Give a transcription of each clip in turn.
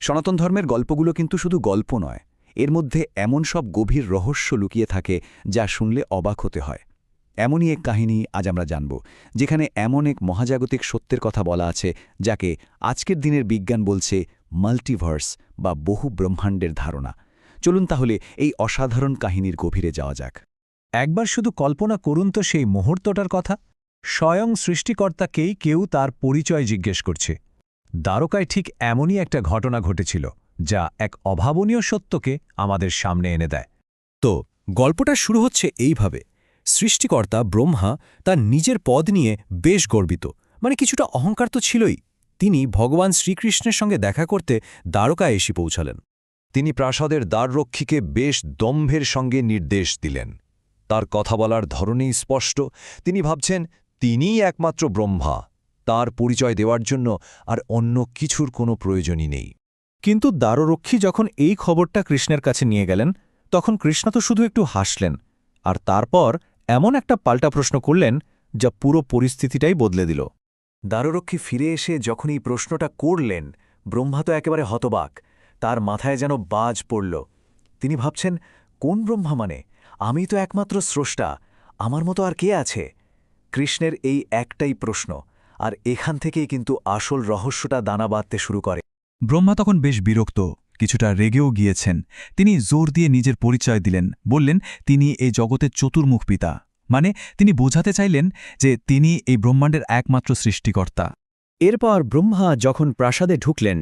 সনাতন ধর্মের গল্পগুলো কিন্তু শুধু গল্প নয়, এর মধ্যে এমন সব গভীর রহস্য লুকিয়ে থাকে যা শুনলে অবাক হতে হয়। এমনই এক কাহিনী আজ আমরা জানব, যেখানে এমন এক মহাজাগতিক সত্যের কথা বলা আছে যাকে আজকের দিনের বিজ্ঞান বলছে মাল্টিভার্স বা বহু ব্রহ্মাণ্ডের ধারণা। চলুন তাহলে এই অসাধারণ কাহিনীর গভীরে যাওয়া যাক। একবার শুধু কল্পনা করুন তো সেই মুহূর্তটার কথা। স্বয়ং সৃষ্টিকর্তাকেই কেউ তার পরিচয় জিজ্ঞেস করছে। দ্বারকায় ঠিক এমনই একটা ঘটনা ঘটেছিল, যা এক অভাবনীয় সত্যকে আমাদের সামনে এনে দেয়। তো গল্পটা শুরু হচ্ছে এইভাবে। সৃষ্টিকর্তা ব্রহ্মা তার নিজের পদ নিয়ে বেশ গর্বিত, মানে কিছুটা অহংকার তো ছিলই। তিনি ভগবান শ্রীকৃষ্ণের সঙ্গে দেখা করতে দ্বারকায় এসে পৌঁছালেন। তিনি প্রাসাদের দ্বাররক্ষীকে বেশ দম্ভের সঙ্গে নির্দেশ দিলেন। তার কথা বলার ধরনেই স্পষ্ট, তিনি ভাবছেন তিনিই একমাত্র ব্রহ্মা। তার পরিচয় দেওয়ার জন্য আর অন্য কিছুর কোনো প্রয়োজনই নেই। কিন্তু দ্বাররক্ষী যখন এই খবরটা কৃষ্ণের কাছে নিয়ে গেলেন, তখন কৃষ্ণ তো শুধু একটু হাসলেন, আর তারপর এমন একটা পাল্টা প্রশ্ন করলেন যা পুরো পরিস্থিতিটাই বদলে দিল। দ্বাররক্ষী ফিরে এসে যখন এই প্রশ্নটা করলেন, ব্রহ্মা তো একেবারে হতবাক। তার মাথায় যেন বাজ পড়ল। তিনি ভাবছেন, কোন ব্রহ্মা? মানে আমি তো একমাত্র স্রষ্টা, আমার মতো আর কে আছে? কৃষ্ণের এই একটাই প্রশ্ন, আর এখান থেকেই কিন্তু আসল রহস্যটা দানা বাঁধতে শুরু করে। ব্রহ্মা তখন বেশ বিরক্ত, কিছুটা রেগেও গিয়েছেন। তিনি জোর দিয়ে নিজের পরিচয় দিলেন, বললেন তিনি এই জগতের চতুর্মুখ পিতা। মানে তিনি বোঝাতে চাইলেন যে তিনি এই ব্রহ্মাণ্ডের একমাত্র সৃষ্টিকর্তা। এরপর ব্রহ্মা যখন প্রাসাদে ঢুকলেন,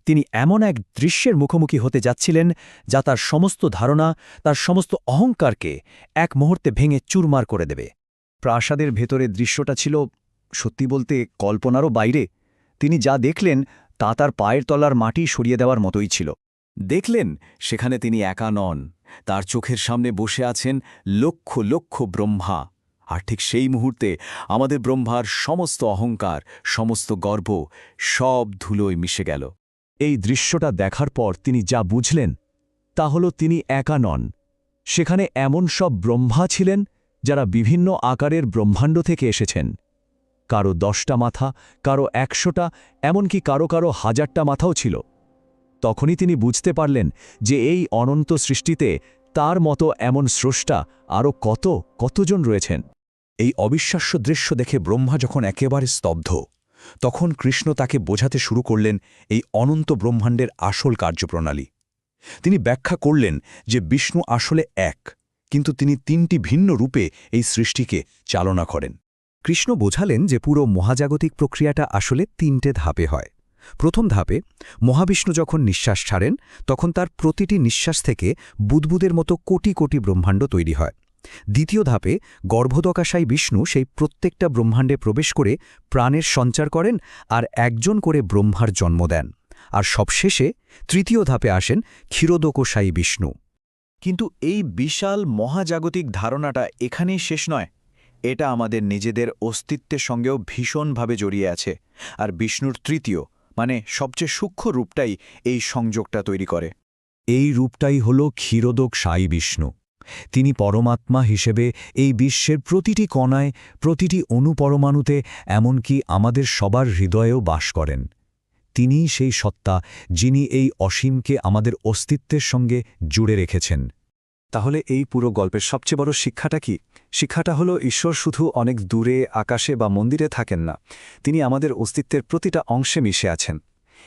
তিনি এমন এক দৃশ্যের মুখোমুখি হতে যাচ্ছিলেন যা তার সমস্ত ধারণা, তার সমস্ত অহংকারকে এক মুহূর্তে ভেঙে চুরমার করে দেবে। প্রাসাদের ভেতরে দৃশ্যটা ছিল সত্যি বলতে কল্পনারও বাইরে। তিনি যা দেখলেন তা তার পায়ের তলার মাটি সরিয়ে দেওয়ার মতোই ছিল। দেখলেন সেখানে তিনি একা নন, তার চোখের সামনে বসে আছেন লক্ষ লক্ষ ব্রহ্মা। আর ঠিক সেই মুহূর্তে আমাদের ব্রহ্মার সমস্ত অহংকার, সমস্ত গর্ব সব ধুলোয় মিশে গেল। এই দৃশ্যটা দেখার পর তিনি যা বুঝলেন তা হল তিনি একা নন। সেখানে এমন সব ব্রহ্মা ছিলেন যারা বিভিন্ন আকারের ব্রহ্মাণ্ড থেকে এসেছেন। কারো 10টা মাথা, কারো 100টা, এমনকি কারো কারো 1000টা মাথাও ছিল। তখনই তিনি বুঝতে পারলেন যে এই অনন্ত সৃষ্টিতে তার মতো এমন স্রষ্টা আরও কতজন রয়েছেন। এই অবিশ্বাস্য দৃশ্য দেখে ব্রহ্মা যখন একেবারে স্তব্ধ, তখন কৃষ্ণ তাকে বোঝাতে শুরু করলেন এই অনন্ত ব্রহ্মাণ্ডের আসল কার্যপ্রণালী। তিনি ব্যাখ্যা করলেন যে বিষ্ণু আসলে এক, কিন্তু তিনি 3টি ভিন্ন রূপে এই সৃষ্টিকে চালনা করেন। কৃষ্ণ বোঝালেন যে পুরো মহাজাগতিক প্রক্রিয়াটা আসলে 3টে ধাপে হয়। প্রথম ধাপে মহাবিষ্ণু যখন নিঃশ্বাস ছাড়েন, তখন তার প্রতিটি নিঃশ্বাস থেকে বুদ্বুদের মতো কোটি কোটি ব্রহ্মাণ্ড তৈরি হয়। দ্বিতীয় ধাপে গর্ভোদকাশায়ী বিষ্ণু সেই প্রত্যেকটা ব্রহ্মাণ্ডে প্রবেশ করে প্রাণের সঞ্চার করেন আর একজন করে ব্রহ্মার জন্ম দেন। আর সবশেষে তৃতীয় ধাপে আসেন ক্ষীরোদকশায়ী বিষ্ণু। কিন্তু এই বিশাল মহাজাগতিক ধারণাটা এখানেই শেষ নয়। এটা আমাদের নিজেদের অস্তিত্বের সঙ্গেও ভীষণভাবে জড়িয়ে আছে। আর বিষ্ণুর তৃতীয়, মানে সবচেয়ে সূক্ষ্ম রূপটাই এই সংযোগটা তৈরি করে। এই রূপটাই হল ক্ষীরোদকশায়ী বিষ্ণু। তিনি পরমাত্মা হিসেবে এই বিশ্বের প্রতিটি কণায়, প্রতিটি অণুপরমাণুতে, এমনকি আমাদের সবার হৃদয়েও বাস করেন। তিনিই সেই সত্তা যিনি এই অসীমকে আমাদের অস্তিত্বের সঙ্গে জুড়ে রেখেছেন। তাহলে এই পুরো গল্পের সবচেয়ে বড় শিক্ষাটা কি? শিক্ষাটা হলো ঈশ্বর শুধু অনেক দূরে আকাশে বা মন্দিরে থাকেন না, তিনি আমাদের অস্তিত্বের প্রতিটা অংশে মিশে আছেন।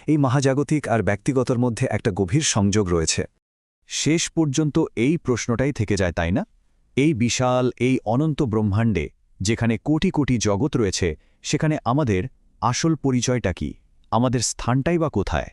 এই মহাজাগতিক আর ব্যক্তিগতর মধ্যে একটা গভীর সংযোগ রয়েছে। শেষ পর্যন্ত এই প্রশ্নটাই থেকে যায়, তাই না? এই বিশাল, এই অনন্ত ব্রহ্মাণ্ডে যেখানে কোটি কোটি জগৎ রয়েছে, সেখানে আমাদের আসল পরিচয়টা কি? আমাদের স্থানটাই বা কোথায়?